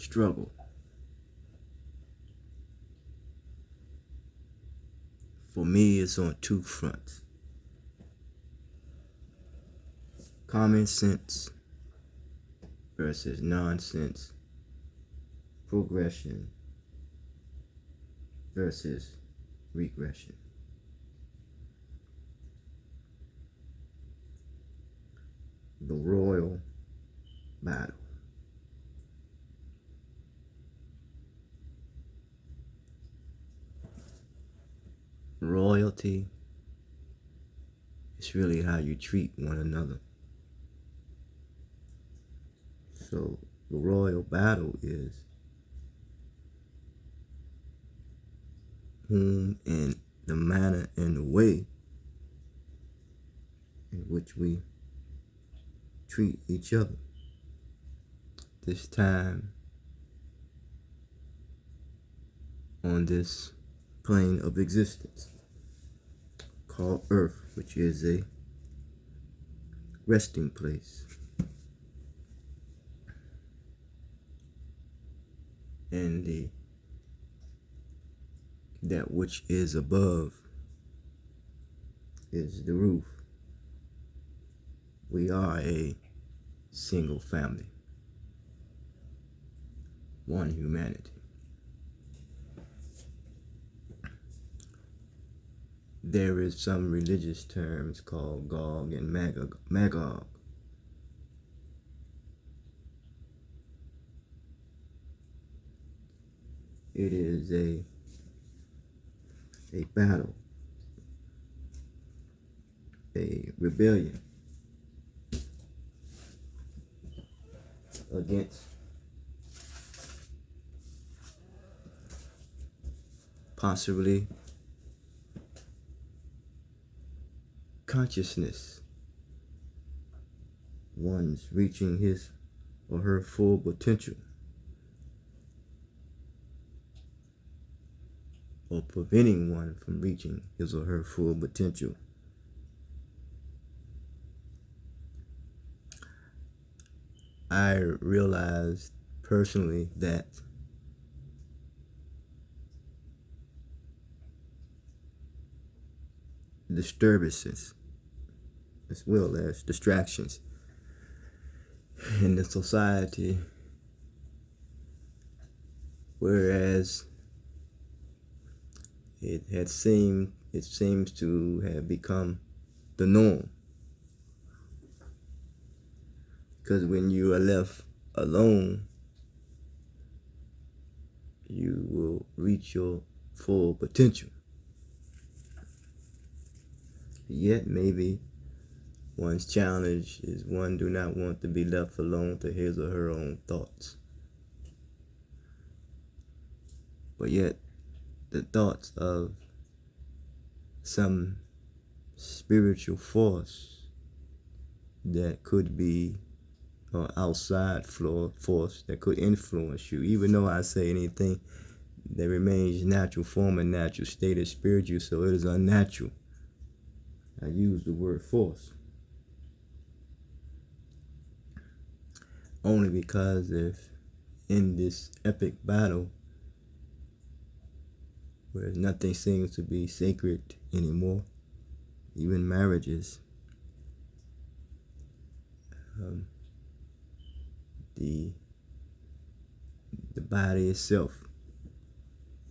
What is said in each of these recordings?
struggle. For me, it's on two fronts. Common sense versus nonsense. Progression versus regression. The royal battle. Royalty is really how you treat one another. So the royal battle is whom and the manner and the way in which we treat each other. This time on this plane of existence called Earth, which is a resting place. And that which is above is the roof. We are a single family, one humanity. There is some religious terms called Gog and Magog. It is a battle, a rebellion against possibly consciousness, one's reaching his or her full potential, or preventing one from reaching his or her full potential. I realized personally that disturbances as well as distractions in the society, whereas it seems to have become the norm. Because when you are left alone, you will reach your full potential. Yet maybe one's challenge is one do not want to be left alone to his or her own thoughts. But yet the thoughts of some spiritual force that could be an outside force that could influence you. Even though I say anything that remains natural form and natural state is spiritual, so it is unnatural. I use the word force only because if in this epic battle where nothing seems to be sacred anymore, even marriages, the body itself,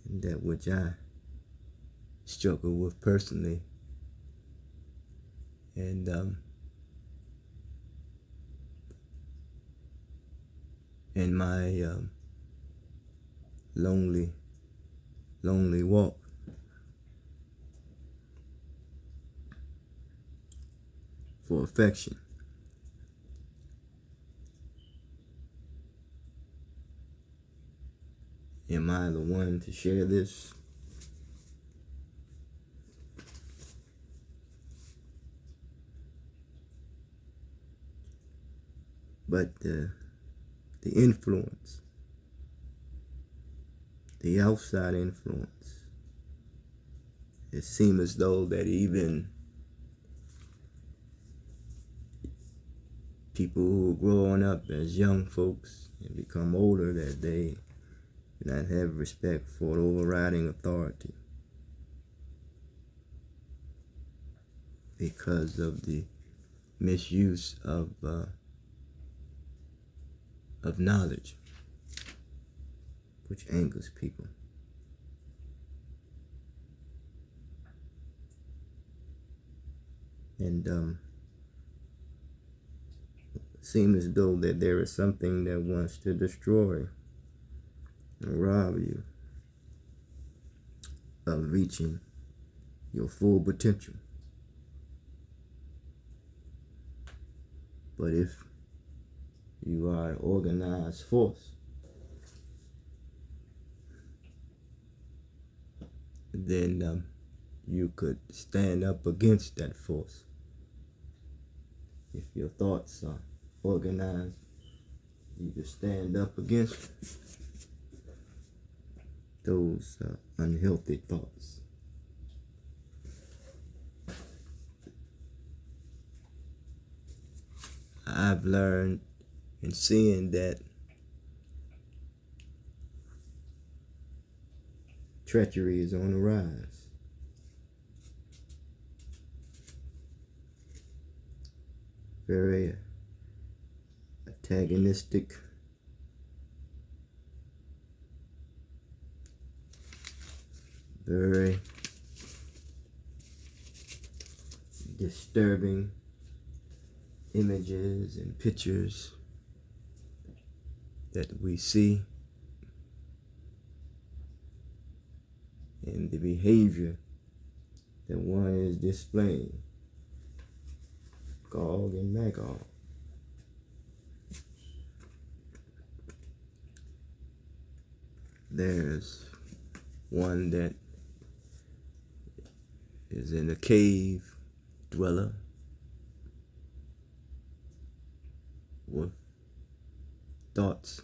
and that which I struggle with personally, and in my lonely walk. For affection. Am I the one to share this? But the influence, the outside influence, it seems as though that even people who are growing up as young folks and become older that they do not have respect for overriding authority because of the misuse of knowledge, which angers people. And it seems as though that there is something that wants to destroy and rob you of reaching your full potential. But if you are an organized force, then you could stand up against that force. If your thoughts are organized, you could stand up against those unhealthy thoughts. I've learned in seeing that treachery is on the rise. Very antagonistic, very disturbing images and pictures that we see, and the behavior that one is displaying. Gog and magog. There's one that is in a cave dweller with thoughts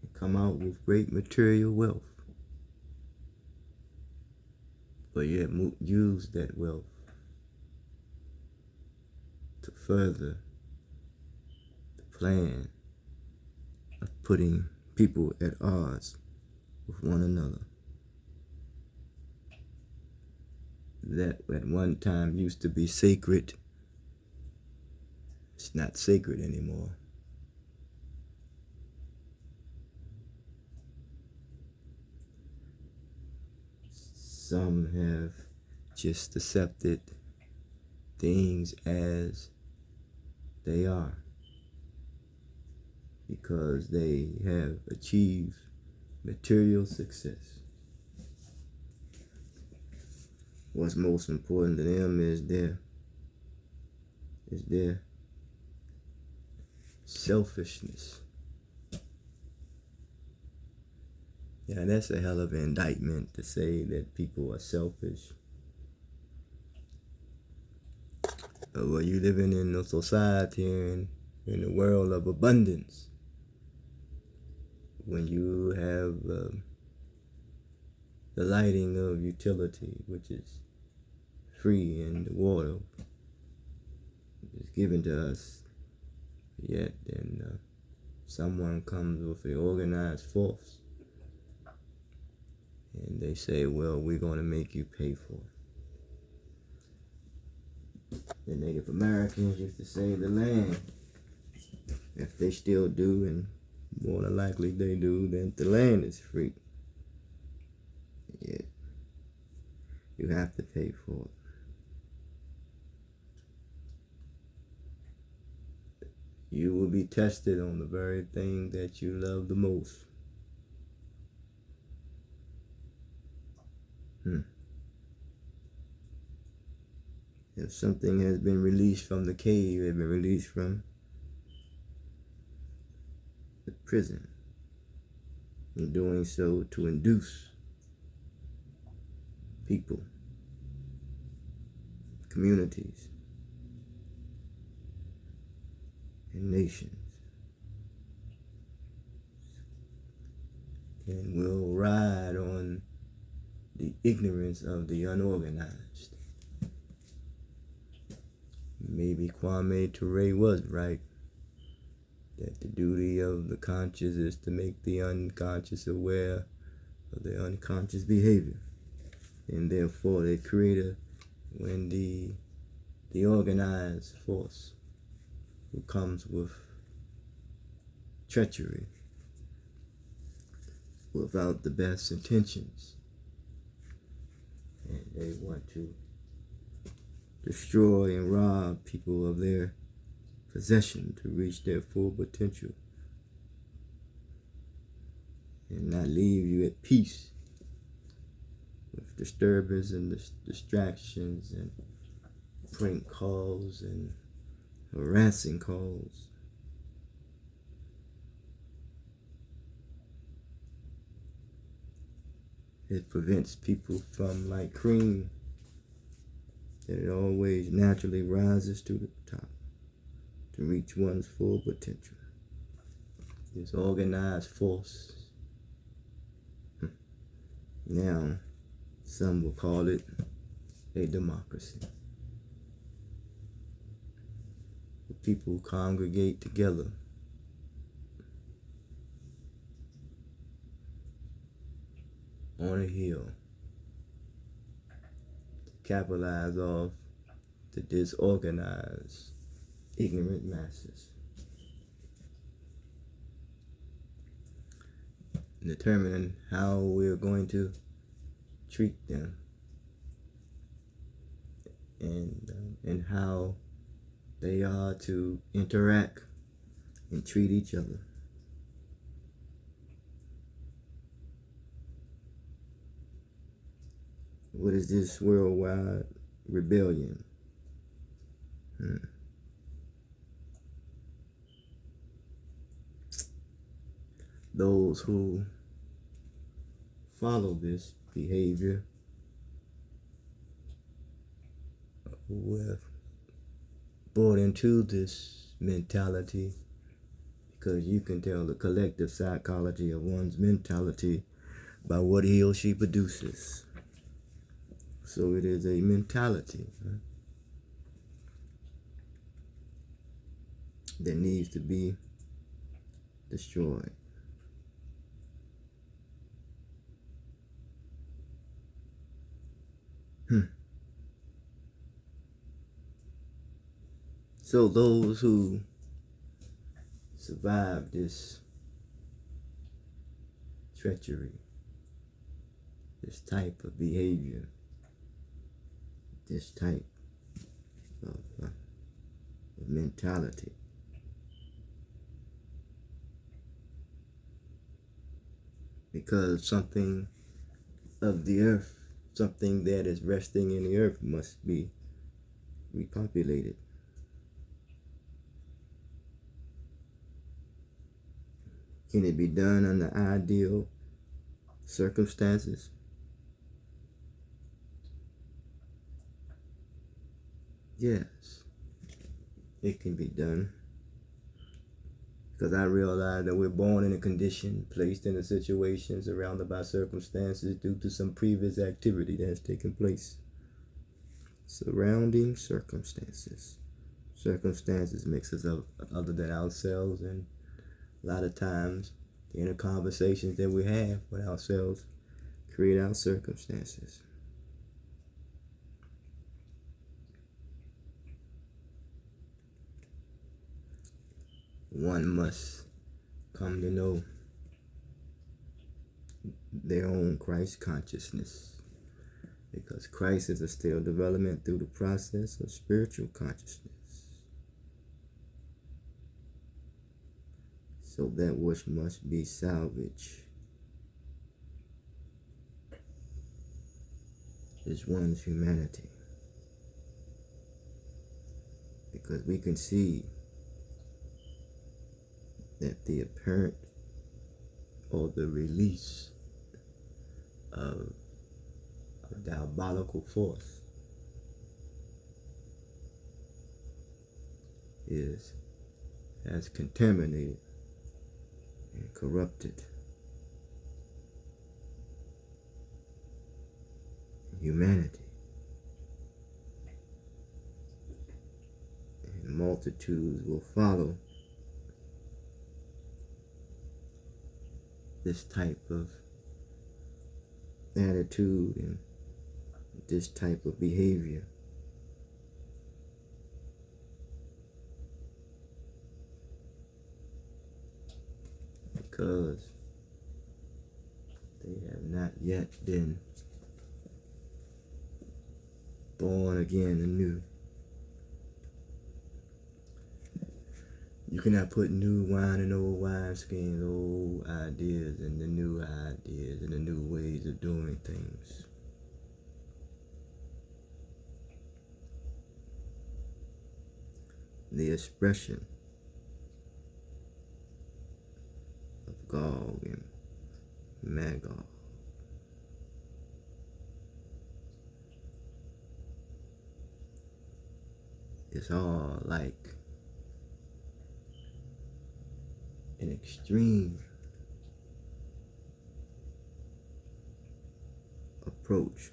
and come out with great material wealth, but yet use that wealth to further the plan of putting people at odds with one another. That at one time used to be sacred, it's not sacred anymore. Some have just accepted things as they are because they have achieved material success. What's most important to them is their selfishness. Yeah, that's a hell of an indictment to say that people are selfish. Well, you living in a society and in a world of abundance, when you have the lighting of utility, which is free, and the water is given to us, yet then someone comes with an organized force and they say, well, we're going to make you pay for it. The Native Americans used to say the land, if they still do, and more than likely they do, then the land is free. Yet you have to pay for it. You will be tested on the very thing that you love the most. If something has been released from the cave, has been released from the prison, in doing so to induce people, communities, and nations, and will ride on the ignorance of the unorganized. Maybe Kwame Ture was right. that the duty of the conscious is to make the unconscious aware of their unconscious behavior. And therefore they create when the organized force who comes with treachery without the best intentions, and they want to destroy and rob people of their possession to reach their full potential and not leave you at peace with disturbance and distractions and prank calls and harassing calls. It prevents people from, like cream, that it always naturally rises to the top to reach one's full potential. This organized force. Now, some will call it a democracy. People congregate together on a hill to capitalize off the disorganized, ignorant masses, determining how we're going to treat them and how they are to interact and treat each other. What is this worldwide rebellion? Those who follow this behavior were brought into this mentality, because you can tell the collective psychology of one's mentality by what he or she produces. So it is a mentality that needs to be destroyed. So those who survive this treachery, this type of behavior, this type of mentality, because something of the earth, something that is resting in the earth, must be repopulated. Can it be done under ideal circumstances? Yes, it can be done. Because I realize that we're born in a condition, placed in a situation, surrounded by circumstances due to some previous activity that has taken place. Surrounding circumstances. Circumstances makes us up other than ourselves, and a lot of times the inner conversations that we have with ourselves create our circumstances. One must come to know their own Christ consciousness, because Christ is a still development through the process of spiritual consciousness. So that which must be salvaged is one's humanity, because we can see that the apparent or the release of a diabolical force has contaminated and corrupted humanity. And multitudes will follow this type of attitude and this type of behavior. Because they have not yet been born again anew. You cannot put new wine in old wineskins, old ideas and the new ideas and the new ways of doing things. The expression of Gog and Magog. It's all like an extreme approach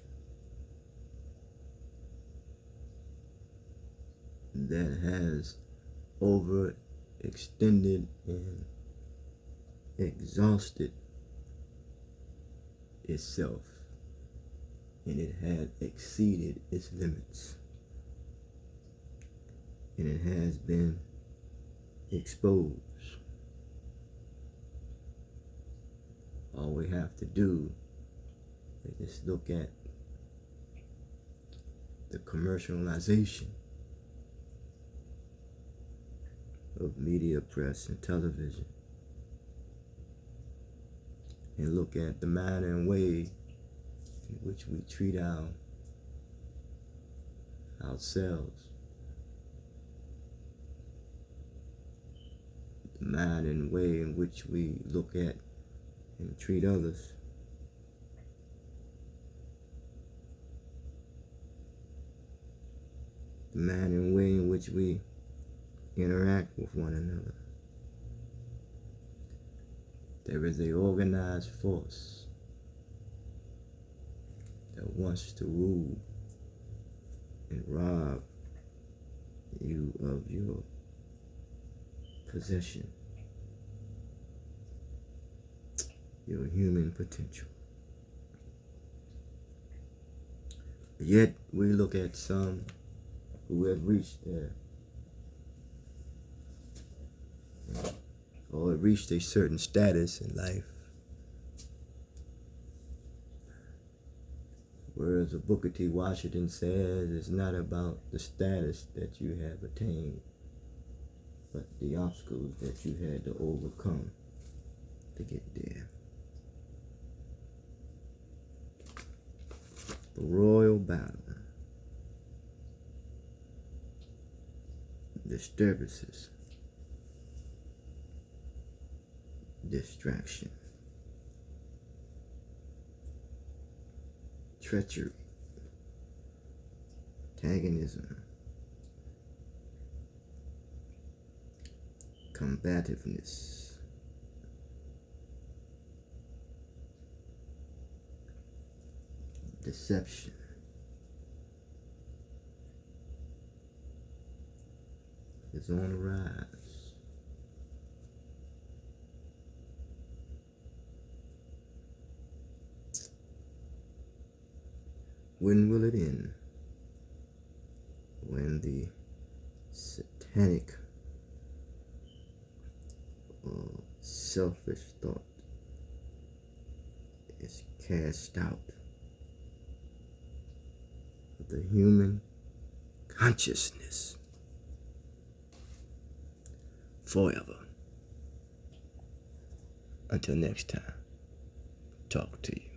that has overextended and exhausted itself, and it had exceeded its limits, and it has been exposed. All we have to do is just look at the commercialization of media, press, and television, and look at the manner and way in which we treat ourselves, the manner and way in which we look at and treat others. The manner and way in which we interact with one another. There is an organized force that wants to rule and rob you of your possession, your human potential. Yet we look at some who have reached a certain status in life, whereas Booker T. Washington says it's not about the status that you have attained, but the obstacles that you had to overcome to get there. The royal battle, disturbances, distraction, treachery, antagonism, combativeness, deception, is on the rise. When will it end? When the satanic or selfish thought is cast out of the human consciousness forever. Until next time, talk to you.